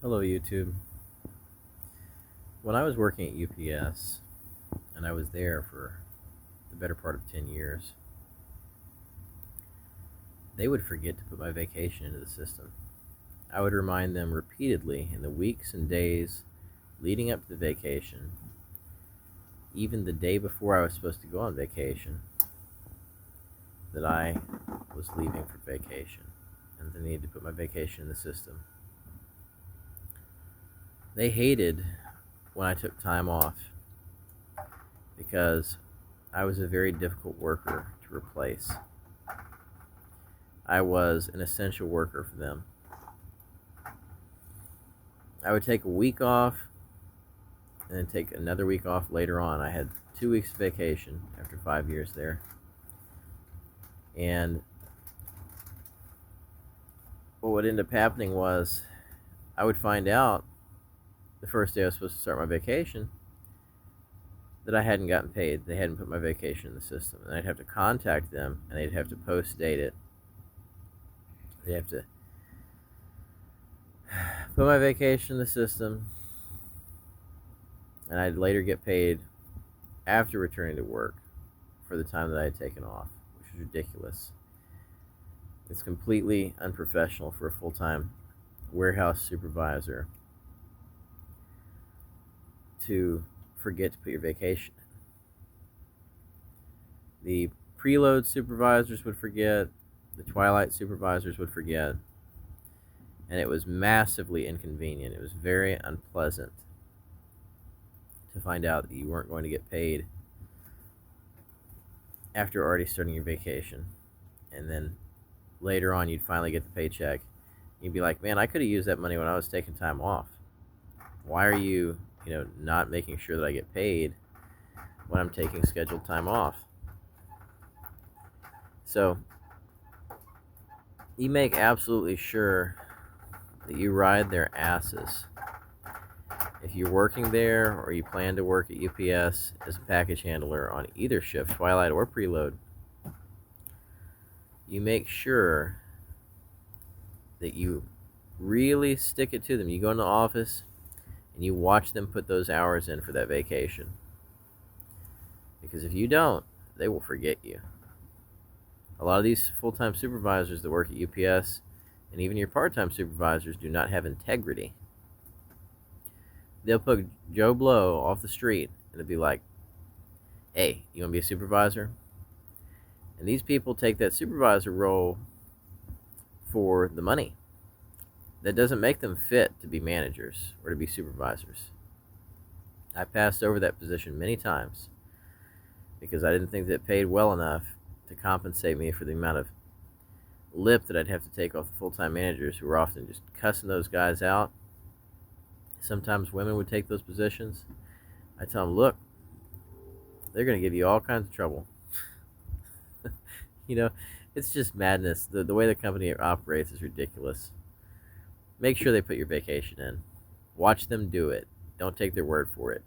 Hello, YouTube. When I was working at UPS, and I was there for the better part of 10 years, they would forget to put my vacation into the system. I would remind them repeatedly in the weeks and days leading up to the vacation, even the day before I was supposed to go on vacation, that I was leaving for vacation and they needed to put my vacation in the system. They hated when I took time off because I was a very difficult worker to replace. I was an essential worker for them. I would take a week off and then take another week off later on. I had 2 weeks of vacation after 5 years there. And what would end up happening was I would find out the first day I was supposed to start my vacation that I hadn't gotten paid. They hadn't put my vacation in the system. And I'd have to contact them and they'd have to post date it. They'd have to put my vacation in the system, and I'd later get paid after returning to work for the time that I had taken off, which is ridiculous. It's completely unprofessional for a full-time warehouse supervisor to forget to put your vacation in. The preload supervisors would forget, the twilight supervisors would forget, and it was massively inconvenient. It was very unpleasant to find out that you weren't going to get paid after already starting your vacation. And then later on, you'd finally get the paycheck. You'd be like, man, I could have used that money when I was taking time off. Why are you, not making sure that I get paid when I'm taking scheduled time off? So you make absolutely sure that you ride their asses. If you're working there or you plan to work at UPS as a package handler on either shift, twilight or preload, you make sure that you really stick it to them. You go in the office and you watch them put those hours in for that vacation. Because if you don't, they will forget you. A lot of these full-time supervisors that work at UPS and even your part-time supervisors do not have integrity. They'll put Joe Blow off the street and it'll be like, hey, you want to be a supervisor? And these people take that supervisor role for the money. That doesn't make them fit to be managers or to be supervisors. I passed over that position many times because I didn't think that it paid well enough to compensate me for the amount of lip that I'd have to take off the full-time managers who were often just cussing those guys out. Sometimes women would take those positions. I tell them, look, they're going to give you all kinds of trouble. It's just madness. The way the company operates is ridiculous. Make sure they put your vacation in. Watch them do it. Don't take their word for it.